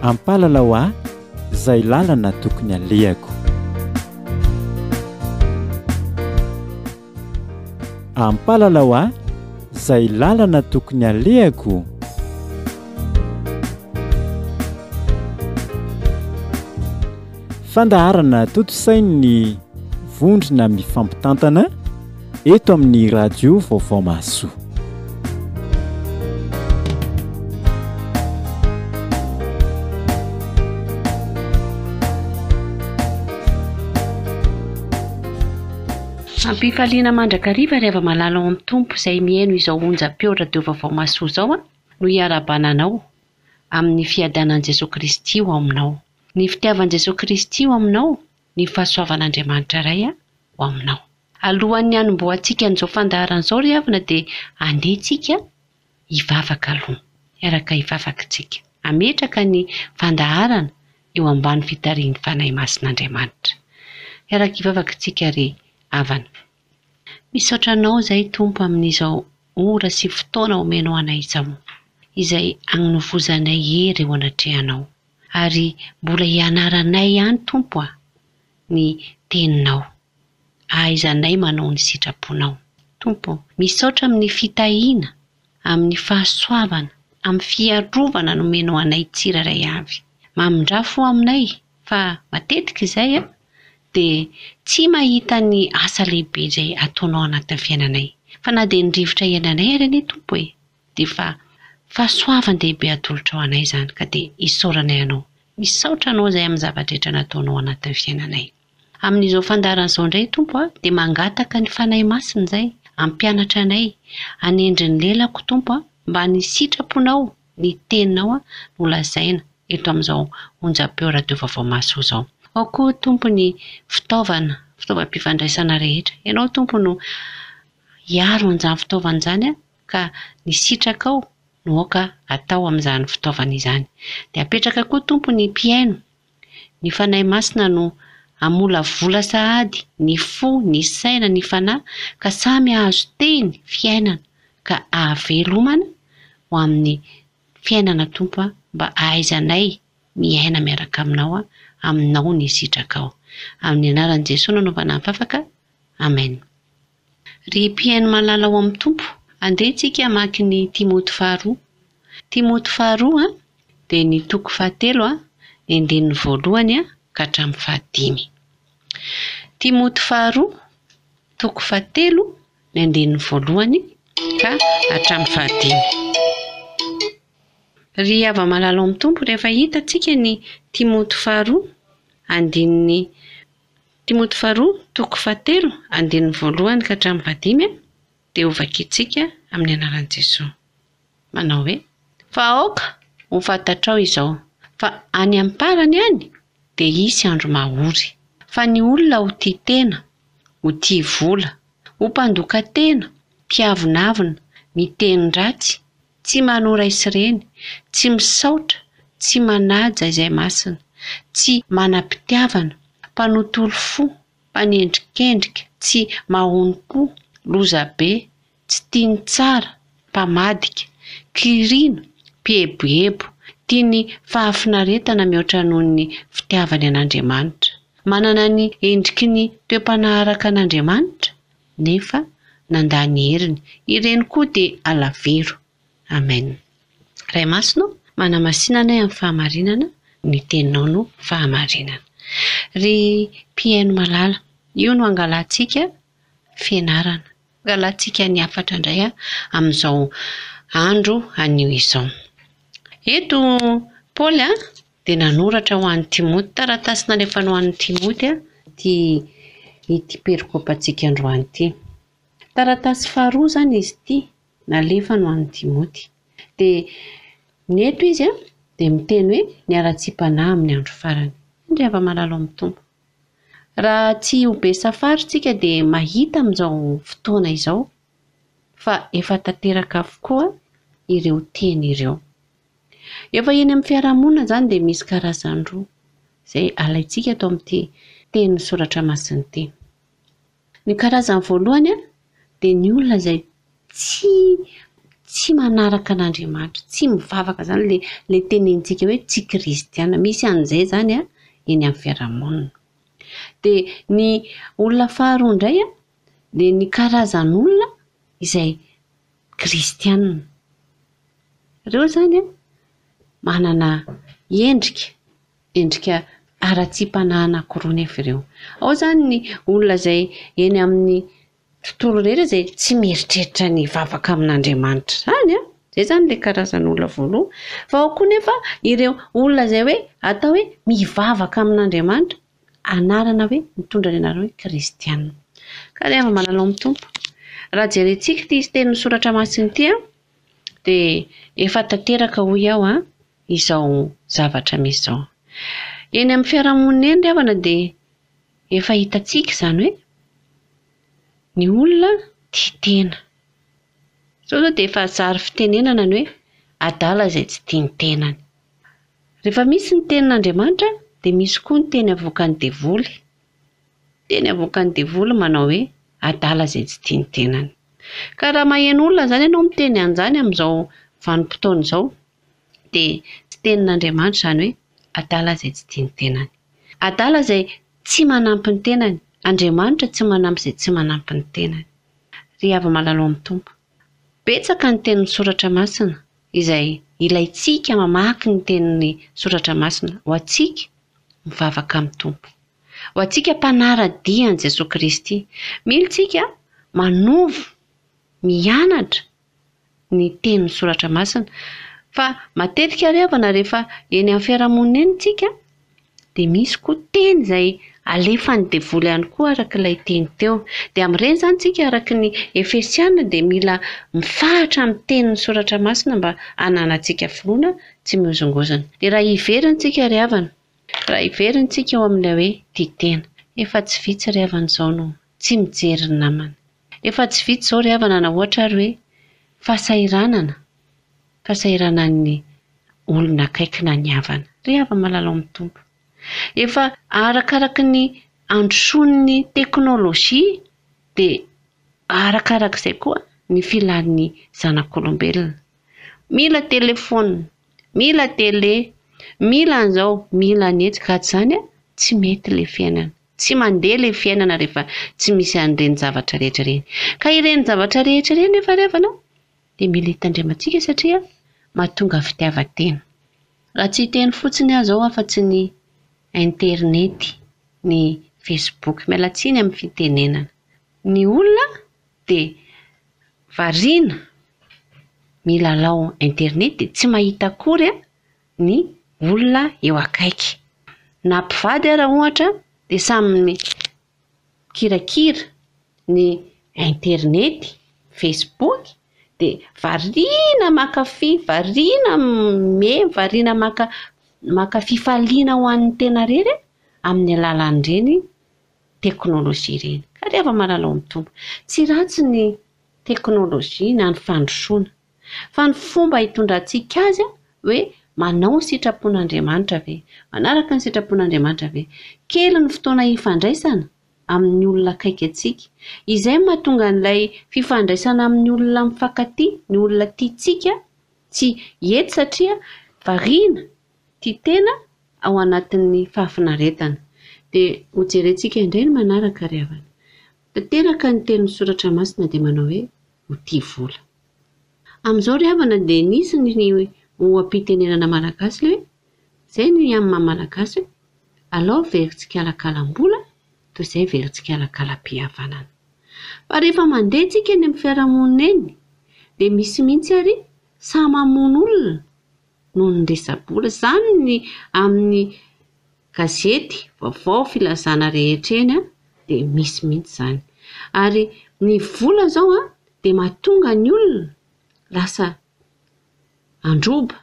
ampalalao aho izay lalana tokony alehako. Ampalalao aho izay lalana tokony alehako. Fandaharana toto-sainy vondrona mifampitantana eto amin'ny radio Vaovao Mahasoa. Ampifaliana mandrakariva rehefa malala ao amin'ny tompo izay mihaino izao onjam-peo radio Vaovao Mahasoa izao no hiara-bananao amin'ny fiadanan'i Jesosy Kristy ao aminao. Ny fitiavan'i Jesosy Kristy ao aminao, ny fahasoavan'Andriamanitra iray ao aminao. Alohan'ny hanombohantsika an'izao fandaharan'izao ry havana dia andehantsika hivavaka aloha. Miaraka hivavaka isika. Ametraka ny fandaharana eo ambany fitarian'ny fanahy masin'Andriamanitra. Miaraka hivavaka isika ry havana. Misaotra anao izay Tompo amin'izao ora sy fotoana omenao anay izao, izay agnovozanay hery eo anatrehanao. Ary mbola hianaranay ihany Tompo ny teninao. Ahaizanay manao ny sitraponao. Tompo, misaotra amin'ny fitahiana, amin'ny fahasoavana, amin'ny fiarovana nomenao anay tsirairay avy. Mamindrafo aminay fa matetika izay dia tsy mahita ny asa lehibe izay ataonao anatin'ny fiainanay. Fa na dia ny rivotra iainanay ary anie Tompo dia fa fahasoavan-dehibe atolotra ao anay izany ka dia isaoranay anao. Misaotra anao izay amin'ny zavatra nataonao anatin'ny fiainanay. Amin'izao fandaharan'izao indray Tompo dia mangataka ny fanahy masina izay hampianatra anay, hanendry ny lelako Tompo mba ny sitraponao, ny teninao no lazaina eto amin'izao onjam-peo radio Vaovao Mahasoa izao. Ao koa Tompo ny fitaovam-pifandraisana rehetra. Ianao Tompo no hiaro an'izany fitaovana izany ka ny sitrakao no aoka atao amin'izany fitaovana izany. Dia apetraka koa Tompo ny mpiaino, ny fanahy masina no hamola vola sahady, ny fo, ny saina, ny fanahy ka samy ahazo teny fiainana ka ahavelomana ho amin'ny fiainana Tompo mba ahaizanay miaina miaraka aminao aminao ny sitrakao. Amin'ny anaran'i Jesosy nanaovana mifafaka. Amen. Ry mpiaino malala ao amin'ny Tompo, andehantsika hamaky ny Timoty faharoa. Timoty faharoa dia ny toko 7 ny andininy voalohany ka hatramin'ny 5. Timoty faharoa toko 7 ny andininy voalohany ka hatramin'ny 5. Ry hava malala ao amin'ny Tompo, rehefa hitantsika ny Timoty faharoa andininy Timoty faharoa toko 7 andininy voalohany ka hatramin'ny 5 dia ho vakiantsika amin'ny anaran'i Jesosy. Manao hoe: fa aoka ho fantatrao izao fa any amparany any dia hisy andro mahory. Fa ny olona ho tia tena, ho tia vola, ho mpandoka tena, mpiavonavina, miteny ratsy, tsy manora isireny, tsy misaotra, tsy manaja izay masina, tsy manam-pitiavana, mpanotolo fo, mpanendrikendrika, tsy mahompo, lozabe, tsy tiany tsara, mpamadika, kirino, mpieboebo, tiany fahafinaretana mihoatra noho ny fitiavany an'Andriamanitra. Manana ny endriky ny toe-panaharaka an'Andriamanitra nefa nandany heriny. Ireny koa dia alavero. Amen. Ray masino, manamasinana amin'ny fahamarinana, ny teninao no fahamarinana. Ry mpiaino malala, io no angalantsika fianarana. Angalantsika ny hafatra indray amin'izao andro anio izao. Eto Paoly dia nanoratra ho an'ny Timoty, taratasy nalefana ho an'ny Timoty ity perikopantsika androany ity. Taratasy faharoa izany izy ity nalefana ho an'ny Timoty. Dia ny eto izy dia miteny hoe niara-tsim-panahy amin'ny andro farany. Indray ava malala amin'ny Tompo. Raha tsy ho be safary tsika dia mahita amin'izao fotoana izao fa efa tanteraka avokoa ireo teny ireo. Efa eny amin'ny fiarahamonina izany dia misy karazany roa izay alaitsika atao amin'ity teny soratra masina ity. Ny karazany voalohany dia ny olona izay tsy tsy manaraka an'Andriamanitra, tsy mivavaka zany le tenentsika hoe tsy kristiana. Misy an'izay zany eny amin'ny fiarahamonina. Dia ny olona faharoa indray dia ny karazan'olona izay kristiana. Ireo zany manana endrika ara-tsim-panahy anankiroa nefa ireo. Ao zany ny olona izay eny amin'ny tontolo rehetra izay tsy mieritreritra ny vavaka amin'Andriamanitra zany Zay zany le karazan'olona voaloha. Fa ao koa nefa ireo olona izay hoe atao hoe mivavaka amin'Andriamanitra, anarana hoe mitondra ny anarana hoe kristiana. Ka rehefa malalao amin'ny tompo. Raha jerentsika ity tenin'ny soratra masina ity dia efa tanteraka hoy aho izao zavatra misy izao. Eny amin'ny fiarahamonina eny rehefa dia efa hitantsika izany hoe ny olona tia tena. Zao dia efa zary fitenenana ny hoe adala izay tsy tia ny tenany. Rehefa misy ny tenin'Andriamanitra dia misy koa ny teny avoakan'ny devoly. Teny avoakan'ny devoly manao hoe adala izay tsy tia ny tenany. Ka raha maheno olona zany ianao miteny an'izany amin'izao vanim-potoana izao dia tsy tenin'Andriamanitra izany hoe adala izay tsy tia ny tenany. Adala izay tsy manampy ny tenany. Andriamanitra tsy manampy izay tsy manampy ny tenany. Ry havy malalao amin'ny tompo. Betsaka ny tenin'ny soratra masina izay ilaintsika mamaky ny tenin'ny soratra masina ho antsika mivavaka amin'ny tompo. Ho antsika mpanara-dia an'i Jesosy Kristy. Mila tsika manovo, mianatra ny tenin'ny soratra masina. Fa matetika rehefa eny amin'ny fiarahamonina eny tsika dia misy koa teny izay alefan'ny devoly ihany koa araka ilay teny teo. Dia amin'ireny zany tsika araka ny Efesiana dia mila mifahatra amin'ny tenin'ny soratra masina mba hananantsika filoana tsy mihozongozona. Dia raha hiverina tsika ry havana, raha hiverina tsika eo amin'ilay hoe tia tena. Efa tsy vitsy ry havana izao no tsy mijery ny namana. Efa tsy vitsy izao ry havana na ohatra ary hoe fahasahiranan'ny olona akaikina ny havana. Ry havana malalao amin'ny tompo. Efa arakaraka ny androsoan'ny teknôlôjia dia arakarak'izay koa ny filan'ny zanak'olombelona. Mila telefônina, mila tele, mila an'izao, mila an'eto ka izany tsy mety ilay fiainana. Tsy mandeha ilay fiainana rehefa tsy misy an'ireny zavatra rehetra ireny. Ka ireny zavatra rehetra ireny nefa ry havana dia mila hitandremantsika satria mahatonga fitiavan-tena. Raha tsy hiteny fotsiny aho izao afa-tsy ny internety, ny Facebook, miala tsiny amin'ny fitenenana. Ny olona dia variana milalao internet dia tsy mahita akory ny olona eo akaiky. Na mpivady ara ohatra dia samy kirakira ny internet, Facebook dia variana makafy, variana variana maka fifaliana ho an'ny tena rery amin'ny alalan'ireny teknôlôjia ireny. Ka rehefa malalao amin'ny tompo. Tsy ratsy ny teknôlôjia na ny fandrosoana. Fa ny fomba hitondrantsika azy hoe manao ny sitrapon'Andriamanitra ve? Manaraka ny sitrapon'Andriamanitra ve? Kely ny fotoana hifandraisana amin'ny olona akaiky antsika. Izay mahatonga an'ilay fifandraisana amin'ny olona mifankatia, ny olona tiantsika tsy hety satria variana tia tena ao anatin'ny fahafinaretana. Dia ho jerentsika indray ny manaraka ry havana. Tanteraka ny tenin'ny soratra masina dia manao hoe ho tia vola. Amin'izao ry havana dia nisy ny oam-pitenenana malagasy ilay hoe izay ny amin'ny malagasy hoe alao veritsika alakalam-bola toy izay veritsika alakalam-pihavanana. Fa rehefa mandeha tsika eny amin'ny fiarahamonina eny dia misy mihitsy ary samy mamono olona noho ny resa-bola. Izany ny amin'ny gazety, vaovao, filazana rehetra eny dia misy mihitsy izany. Ary ny vola izao dia mahatonga ny olona lasa androba,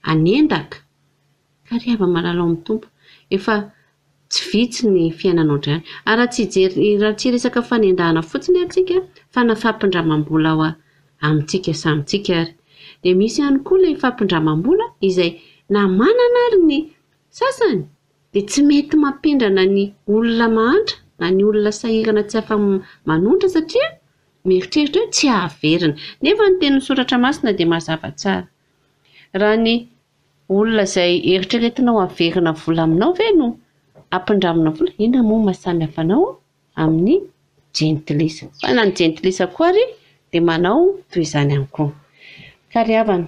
anendaka. Ka ry havana malalao amin'ny tompo. Efa tsy vitsy ny fiainanao indray. Raha tsy resaka fanendahana fotsiny atsika fa na fampindramam-bola ao amintsika samintsika ary. Dia misy ihany koa ilay fampindramam-bola izay na manana ary ny sasany dia tsy mety mampindrana ny olona mahantra na ny olona sahirana tsy afa-manontra satria mieritreritra hoe tsy ahaverina nefa ny teny soratra masina dia mazava tsara. Raha ny olona izay eritreretinao averina vola aminao ve no ampindramina vola, inona moa mahasamy hafanao amin'ny gentilisa. Fa na ny gentilisa koa ary dia manao toy izany ihany koa. Ka ry havana,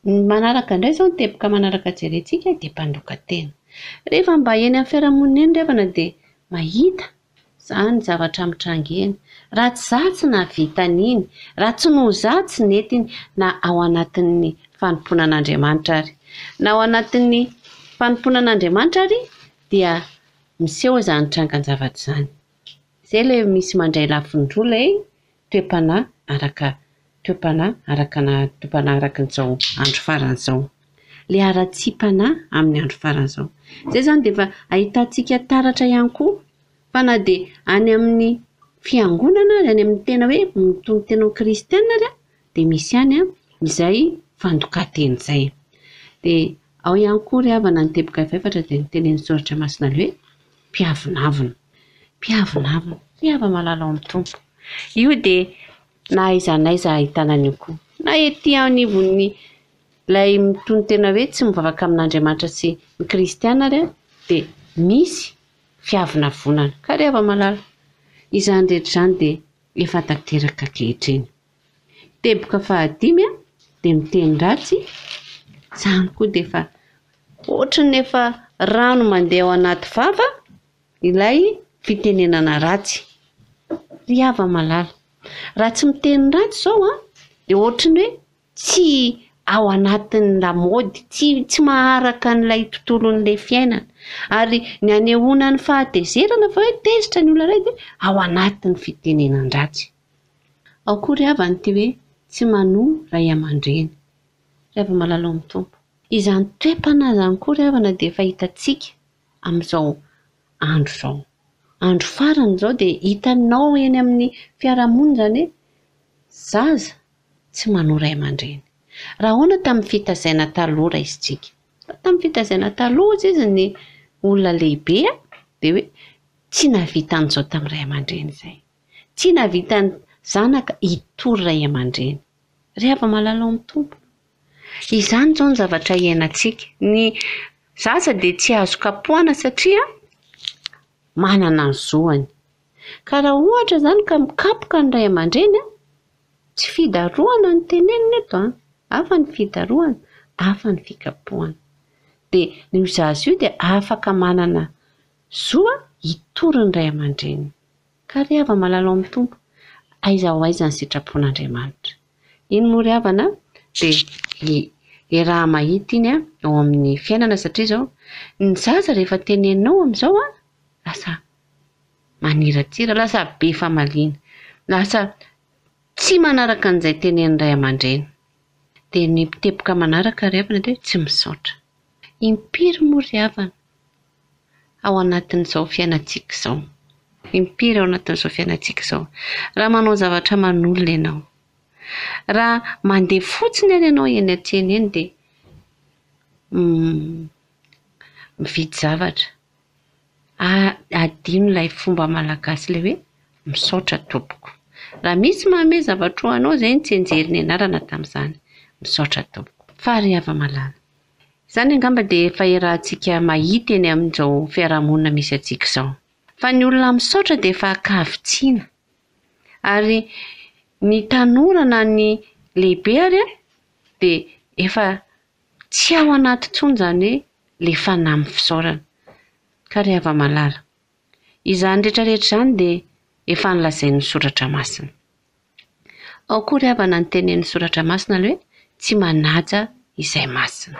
ny manaraka indray izao ny teboka manaraka jerentsika dia mpandoka tena. Rehefa mba eny amin'ny fiarahamonina eny ry havana dia mahita izany zavatra mitrangena. Raha tsy zatsy na vitan'iny, raha tsy no zatsy netiny na ao anatin'ny fanomponan'Andriamanitra ary. Na ao anatin'ny fanomponan'Andriamanitra ary dia miseho izany trangan-javatra izany. Izay ilay misy mandray lafindroa ilay toepanahy araka an'izao andro faran'izao. Ilay ara-tsi-panahy amin'ny andro faran'izao. Izay izany dia efa ahitantsika taratra ihany koa fa na dia any amin'ny fiangonana ary any amin'ny tena hoe mitony tena kristianina ary dia misy ihany izay fandokateny izay. Dia ao ihany koa ry havana ny teboka faefatra dia ny tenen'ny soratra masina hoe mpiavonavina. Mpiavonavina, ry havana malala ao amin'ny tompo. Io dia na aiza n'aiza ahitana an'io koa. Na ety anivon'ny ilay mitony tena hoe tsy mivavaka amin'Andriamanitra sy ny kristianina ary dia misy fiavonavonana. Ka ry havana malala, izany rehetra izany dia efa tanteraka ankehitriny. Teboka fahadimy dia miteny ratsy, izany koa dia efa ohatran'ny efa rano mandeha ao anaty vava ilay fitenenana ratsy. Ry havana malala, raha tsy miteny ratsy izao dia ohatran'ny hoe tsy ao anatin'ny lamaody, tsy maharaka an'ilay tontolon'ilay fiainana. Ary ny anehoana ny fahatezerana fa hoe tezitra ny olona iray dia ao anatin'ny fitenenan-dratsy. Ao koa ry havana ty hoe tsy manohy ray aman-dreny. Ry havana malala ao amin'ny tompo. Izany toe-panahy izany koa ry havana dia efa hitantsika amin'izao andro izao. Andro farany izao dia hitanao eny amin'ny fiarahamonina izany hoe zaza tsy manohy ray aman-dreny. Raha ahoana tamin'ny fitazaina taloha raisitsika. Tamin'ny fitazaina taloha izy ny olona lehibe dia hoe tsy nahavita an'izao tamin'ny ray aman-dreny izay. Tsy nahavita ny zanaka hitory ray aman-dreny. Ry havana malala ao amin'ny tompo. Izany izao ny zavatra iainantsika. Ny zaza dia tsy azo kapohana satria manana ny zoany. Ka raha ohatra izany ka mikapoka ny ray aman-dreny tsy fidaroana ny teneniny eto. Hafa ny fidaroana, hafa ny fikapohana. Dia io zaza io dia afaka manana zoa hitory ny ray aman-dreny. Ka ry havana malala ao amin'ny tompo. Aiza ho aiza ny sitrapon'Andriamanitra. Iny moa ry havana dia raha mahita iny ao amin'ny fiainana satria izao ny zaza rehefa teneninao amin'izao lasa maniratsira, lasa be famaliana, lasa tsy manaraka an'izay tenenin'ny ray aman-dreny. Dia ny teboka manaraka ry havana dia tsy misaotra. Impiry moa ry havana ao anatin'izao fiainantsika izao. Impiry ao anatin'izao fiainantsika izao. Raha manao zavatra manolina ianao, raha mandeha fotsiny ary ianao eny an-tsena eny dia mividy zavatra. Adino ilay fomba malagasy ilay hoe misaotra tompoko. Raha misy manome zavatra ho anao izay tsy enjerin'ny anarana tamin'izany, misaotra tompoko. Fa ry havana malala, izany angamba dia efa iarahantsika mahita eny amin'izao fiarahamonina misy antsika izao. Fa ny olona misaotra dia efa ankavitsiana. Ary ny tanora na ny lehibe ary dia efa tsy ao anaty intsony izany hoe ilay fanahy amin'ny fisaorana. Ka ry havana malala, izany rehetrarehetra izany dia efa nolazain'ny soratra masina. Ao koa ry havana ny tenen'ny soratra masina ilay hoe tsy manaja izay masina.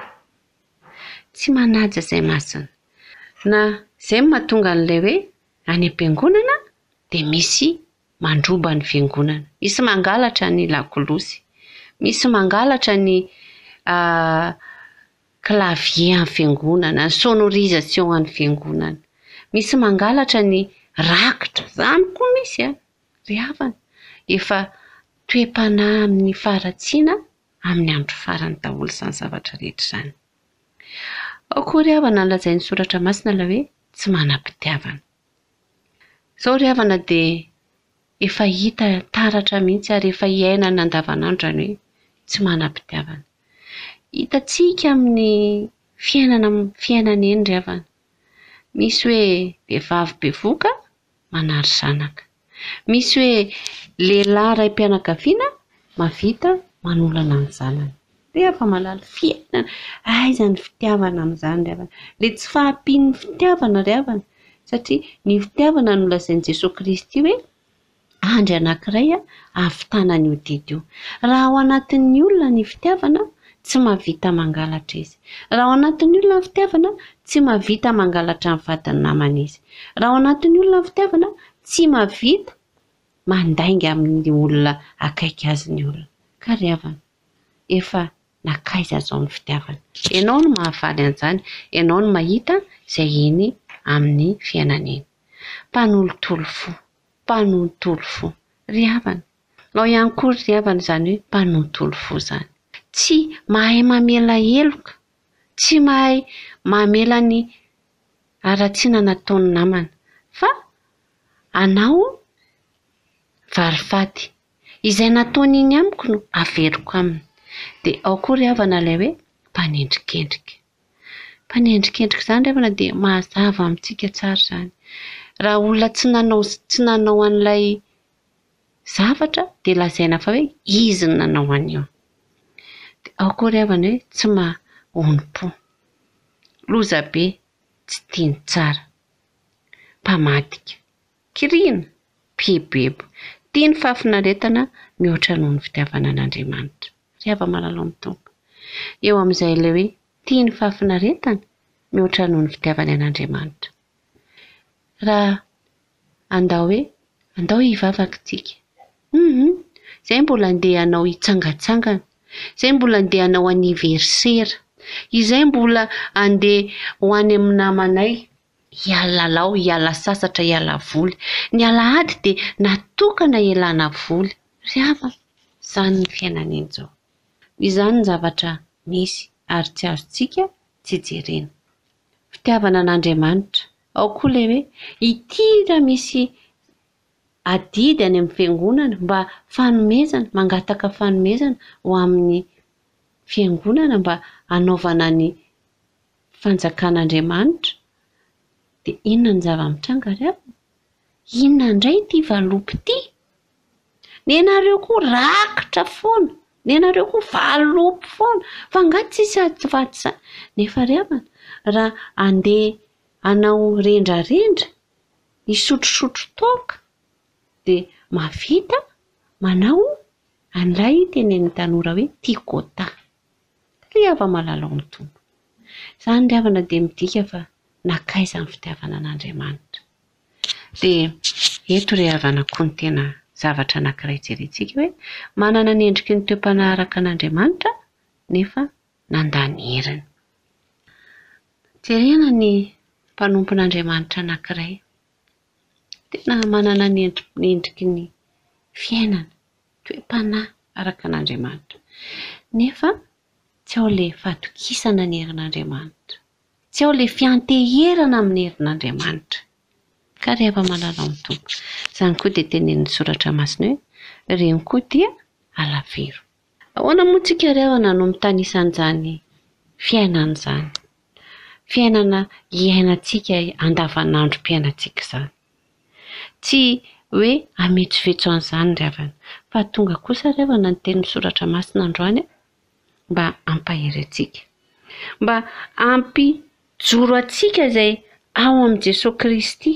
Tsy manaja izay masina. Na izay mahatonga an'ilay hoe any am-piangonana dia misy mandroba ny fiangonana. Misy mangalatra ny lakolosy. Misy mangalatra ny clavier amin'ny fiangonana, ny sonorisation amin'ny fiangonana. Misy mangalatra ny rakitra. Izany koa misy ry havana. Efa toe-panahy amin'ny faharatsiana amin'ny andro farany daholo izany zavatra rehetra izany. Ao koa ry havana nolazain'ny soratra masina ilay hoe tsy manam-pitiavana. Izao ry havana dia efa hita taratra mihitsy ary efa iainana andavanandro ny hoe tsy manam-pitiavana. Hitantsika amin'ny fiainana eny ry havana. Misy hoe vehivavy bevoka manary zanaka. Misy hoe lehilahy ray mpianakaviana mahavita manolana ny zanany. Rehefa malala fiainana, aiza ny fitiavana amin'izany ry havana? Le tsy fahampian'ny fitiavana ry havana, satria ny fitiavana no lazain'i Jesosy Kristy hoe andry anankiray ahavitana an'io didy io. Raha ao anatin'ny olona ny fitiavana, tsy mahavita mangalatra izy. Raha ao anatin'ny olona ny fitiavana, tsy mahavita mangalatra ny vadiny namana izy. Raha ao anatin'ny olona ny fitiavana, tsy mahavita mandainga amin'ny olona akaiky azy ny olona. Ka ry havana, efa nakaiza zao ny fitiavana. Ianao no mahafaly an'izany, ianao no mahita izay eny amin'ny fiainana eny. Mpanolotolo fo. Ry havana, ao ihany koa ry havana izany hoe mpanolotolo fo izany. Tsy mahay mamela heloka, tsy mahay mamela ny aratsiana nataon'ny namana, fa anao varifaty. Izay nataony iny amiko no averiko aminy. Dia ao koa ry havana ilay hoe mpanendrikendrika. Mpanendrikendrika izany ry havana dia mazava amintsika tsara izany. Raha olona tsy nanao an'ilay zavatra dia lazaina fa hoe izy no nanao an'io. Ao koa ry havana hoe tsy mahompo. Loza be, tsy tiany tsara. Mpamadika, kiriana, bebebo. Tiany fahafinaretana mihoatra noho ny fitiavana an'Andriamanitra. Ry hava-malala amin'ny tompo. Eo amin'izay ilay hoe tiany fahafinaretana mihoatra noho ny fitiavana an'Andriamanitra. Raha andao hivavaka tsika. Izay mbola andeha hanao hitsangatsangana. Izay mbola andeha hanao aniversera. Izay mbola andeha ho any amin'ny namanay. Hiala lalao, hiala sasatra, hiala voly. Ny alahady dia natokana hialana voly. Ry havana, izany ny fiainana izao. Izany ny zavatra misy ary tsy azontsika tsy jerena. Fitiavana an'Andriamanitra. Ao koa ilay hoe ity raha misy adidy any amin'ny fiangonana mba fanomezana, mangataka fanomezana ho amin'ny fiangonana mba hanaovana ny fanjakan'Andriamanitra. Dia inona ny zava-mitranga ry havana? Inona indray ity valopy ity? Nenareo koa rakitra foana, nenareo koa valopy foana, fa angaha tsisy ativaty izany. Nefa ry havana, raha andeha hanao rendrarendra, hisotrosotro toaka, dia mahavita manao an'ilay tenen'ny tanora hoe tikôta. Ry hava-malala amin'ny tompo. Izany ry havana dia midika fa nakaiza ny fitiavana an'Andriamanitra. Dia eto ry havana koa ny tena zavatra anankiray jerentsika hoe manana ny endriky ny toeam-panaharaka an'Andriamanitra nefa nandany heriny. Jerena ny mpanompon'Andriamanitra anankiray. Tena manana ny endriky ny fiainana, toeam-panahy araka an'Andriamanitra. Nefa tsy ao ilay fahatokisana ny herin'Andriamanitra. Tsy ao ilay fianteherana amin'ny herin'Andriamanitra. Ka ry hava-malala amin'ny tompo. Izany koa dia tenenin'ny soratra masina hoe ireny koa dia alavero. Ahoana moa tsika ry havana no mitanisana fiainana izany? Fiainana iainantsika andavanandrom-piainantsika izany. Tsy hoe ametsovetso an'izany ry havana, fa tonga kosa ry havana ny tenin'ny soratra masina androany mba hampahery antsika, mba hampijoro antsika izay ao amin'i Jesosy Kristy,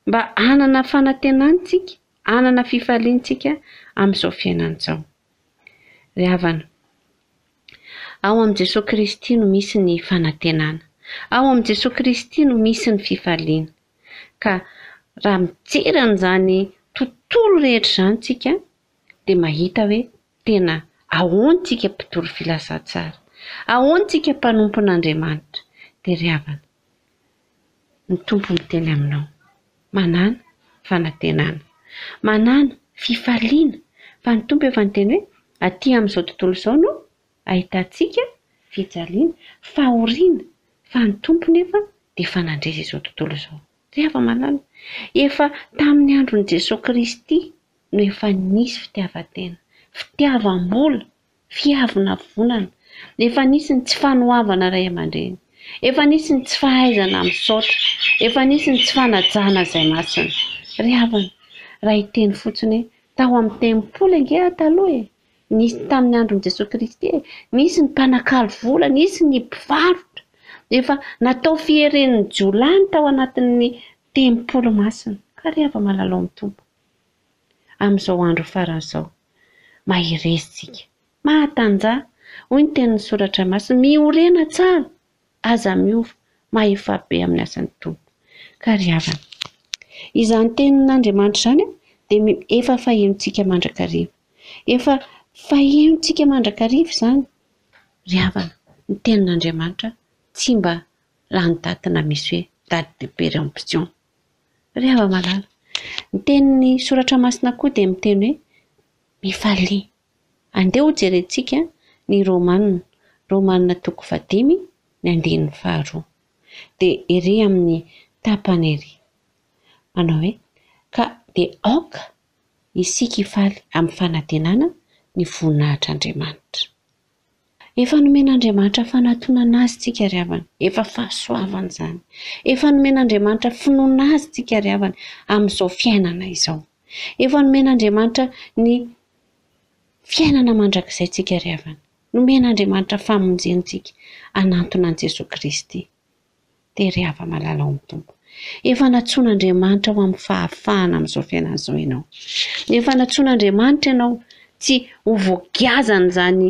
mba hanana fanantenantsika, hanana fifaliantsika amin'izao fiainana izao. Ry havana, ao amin'i Jesosy Kristy no misy ny fanantenana, ao amin'i Jesosy Kristy no misy ny fifaliana. Ka raha mijery an'izany tontolo rehetra izany tsika dia mahita hoe tena ahoantsika mpitoro filasan-tsara, ahoantsika mpanompon'Andriamanitra. Dia ry havana, ny tompo miteny aminao, manana fanantenana, manana fifaliana, fa ny tompo efa niteny hoe aty amin'izao tontolo izao no ahitantsika fijaliana, fahoriana, fa ny tompo nefa dia efa nandresa izao tontolo izao. Rehefa malala, efa tamin'ny andron'i Jesosy Kristy no efa nisy fitiavan-tena, fitiavam-bola, fiavina vonana, efa nisy ny tsy fanohavana ray aman-dreny, efa nisy ny tsy fahaizana misaotra, efa nisy ny tsy fanajana izay masina. Ry havana, raha hiteny fotsiny hoe tao amin'ny tempolo ange taloha nisy tamin'ny andron'i Jesosy Kristy nisy ny mpanakalo vola, nisy ny mpivarotra, efa natao fiheren'ny jolany tao anatin'ny tempolo masina. Ka ry hava malalao amin'ny tompo, amin'izao andro faran'izao, mahirezintsika, mahatanjah, hoy ny tenin'ny soratra masina, miorena tsara, aza miova, mahefa-be amin'ny asan'ny tompo. Ka ry havana, izany tenin'Andriamanitra izany dia efa fahenontsika mandrakariva. Efa fahenontsika mandrakariva izany. Ry havana, ny tenin'Andriamanitra tsy mba lany datina misy hoe date de péremption. Ry hava malala, ny tenin'ny soratra masina koa dia miteny hoe mifalia. Andeha ho jerentsika ny Romanina 5 ny 2. Dia ery amin'ny tapany ery. Manao hoe ka dia aoka isika hifaly amin'ny fanantenana ny voninahitr'Andriamanitra. Efa nomen'Andriamanitra fanantonana azy tsika ry havana, efa fahasoavana izany. Efa nomen'Andriamanitra finoana azy tsika ry havana amin'izao fiainana izao. Efa nomen'Andriamanitra ny fiainana mandrakizay tsika ry havana. Nomen'Andriamanitra famonjentsika anantona an'i Jesosy Kristy. Dia ry hava malalao amin'ny tompo, efa natsoan'Andriamanitra ho amin'ny fahafahana amin'izao fiainana izao ianao. Efa natsoan'Andriamanitra ianao tsy ho voagiazana izany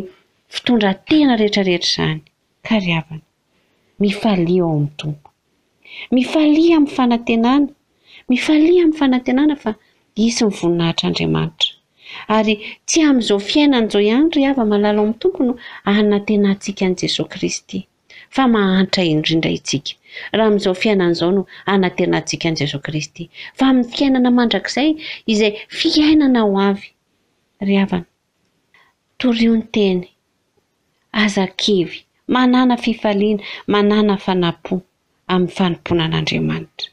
fitondran-tena rehetrarehetra izany. Ka ry havana, mifalia ao amin'ny tompo, mifalia amin'ny fanantenana, mifalia amin'ny fanantenana fa hisy ny voninahitr'Andriamanitra. Ary tsy amin'izao fiainana izao ihany ry hava malalao amin'ny tompo no anantenantsika an'i Jesosy Kristy, fa mahantra indrindra itsika. Raha amin'izao fiainana izao no anantenantsika an'i Jesosy Kristy, fa amin'ny fiainana mandrakizay izay fiainana ho avy. Ry havana, torion'ny teny, aza kivy, manana fifaliana, manana fanapo amin'ny fanompoana an'Andriamanitra.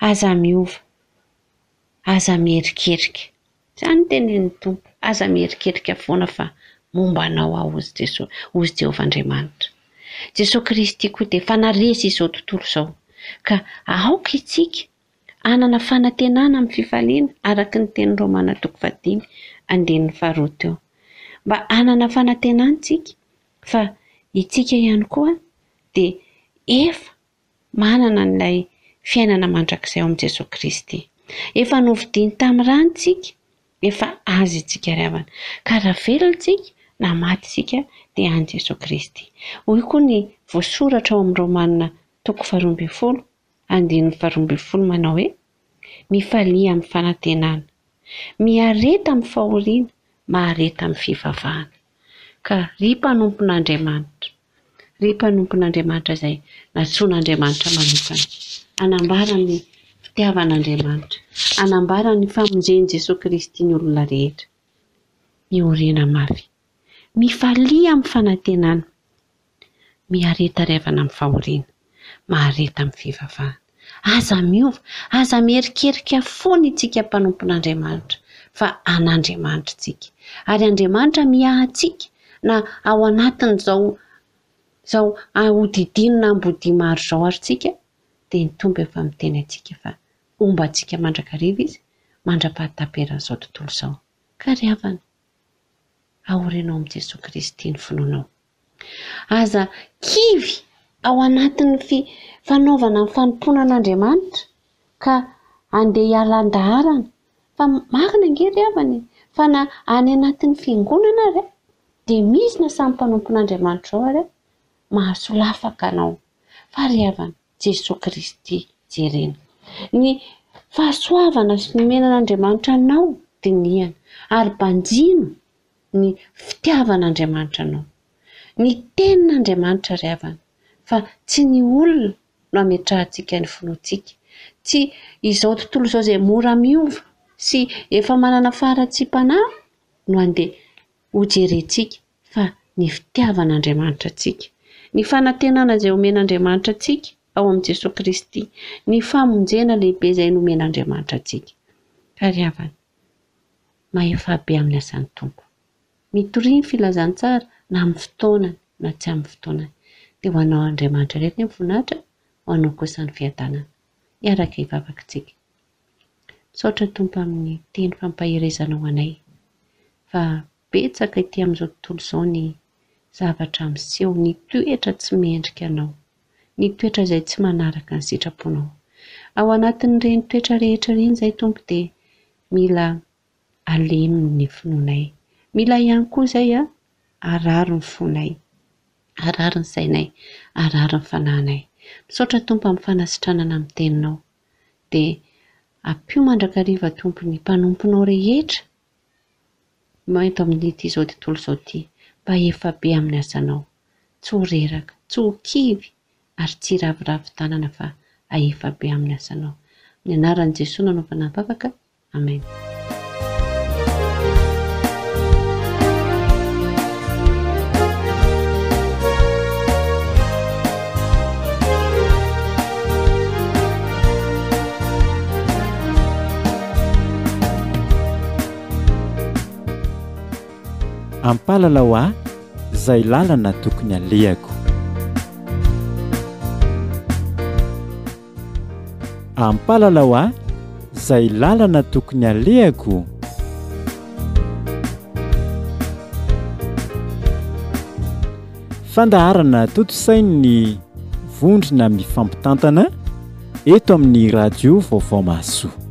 Aza miova, aza mierikerika. Izany tenin'ny tompo, aza mierikerika foana fa momba anao aho hozy Jesosy, hozy Jehovahandriamanitra. Jesosy Kristy koa dia efa naresy izao tontolo izao, ka aoka itsika anana fanantenana amin'ny fifaliana araka ny tenin'ny Romanina 5:2 teo. Mba anana fanantenantsika fa itsika ihany koa dia efa manana n'ilay fiainana mandrakizay ao amin'ny Jesosy Kristy. Efa novidiany tamin'ny rantsika, efa azy itsika ry havana. Ka raha velona tsika na maty isika dia an'i Jesosy Kristy. Hoy koa ny voasoratra ao amin'ny Romanina 12:12 manao hoe mifalia amin'ny fanantenana, miareta amin'ny fahoriana, mahareta amin'ny fivavahana. Ka ry mpanompon'Andriamanitra, ry mpanompon'Andriamanitra izay natsoan'Andriamanitra manokana, anambara ny fitiavan'Andriamanitra, anambara ny famonjen'i Jesosy Kristy ny olona rehetra. Miorena mafy, mifalia amin'ny fanantenana, miareta ry havana amin'ny fahoriana, mahareta amin'ny fivavahana. Aza miova, aza mierikerika foana itsika mpanompon'Andriamanitra, fa an'Andriamanitra itsika. Ary Andriamanitra miahantsika na ao anatin'izao hodidinina na ambody maro izao ary tsika, dia ny tombo efa miteny atsika fa omba antsika mandrakariva izy, mandra-pahataperan'izao tontolo izao. Ka ry havana, aorenao amin'i Jesosy Kristy ny finoanao. Aza kivy ao anatin'ny fanaovana ny fanompoana an'Andriamanitra ka andeha hialan-daharana, fa marina ange ry havana, fa na any anatin'ny fiangonana ary dia misy na samy mpanompon'Andriamanitra ao ary mahasolafaka anao. Fa ry havana, Jesosy Kristy jerena. Ny fahasoavana sy nomenan'Andriamanitra anao dinihana, ary banjino ny fitiavan'Andriamanitra anao. Ny tenin'Andriamanitra ry havana, fa tsy ny olona no ametrahantsika ny finoantsika. Tsy izao tontolo izao izay mora miova sy efa manana faharatsiam-panahy no andeha ho jerentsika, fa ny fitiavan'Andriamanitra antsika. Ny fanantenana izay omen'Andriamanitra antsika ao amin'i Jesosy Kristy, ny famonjena lehibe izay nomen'Andriamanitra antsika. Ka ry havana, mahefa-be amin'ny asan'ny tompo. Mitoriany filazantsara na amin'ny fotoanany na tsy amin'ny fotoanany. Dia ho anao Andriamanitra rehetra ny voninahitra, ho anao kosa ny fiadanana. Iaraka hivavaka-tsika. Misaotra tompo amin'ny teny fampaherezanao anay. Fa betsaka ety amin'izao tontolo izao ny zavatra miseho, ny toetra tsy mendrika anao, ny toetra izay tsy manaraka ny sitraponao. Ao anatin'ireny toetra rehetra ireny izay tompo dia mila alemy ny finoanay. Mila ihany koa izay araro ny fonay, araro ny sainay, araro ny fanahinay. Misaotra tompo amin'ny fanasitranana amin'ny teninao. Dia ampio mandrakariva tompo ny mpanomponao rehetra eto amin'ity izao tontolo izao ity, mba efa be amin'ny asanao, tsy ho reraka, tsy ho kivy ary tsy raviravin-tanana fa ahefa be amin'ny asanao. Ny anaran'i Jesosy nanaovana bavaka. Amen. Ampalalao aho izay lalana tokony alehako. Ampalalao aho izay lalana tokony alehako. Fandaharana toto-sainy ny vondrona mifampitantana eto amin'ny radio Vaovao Mahasoa.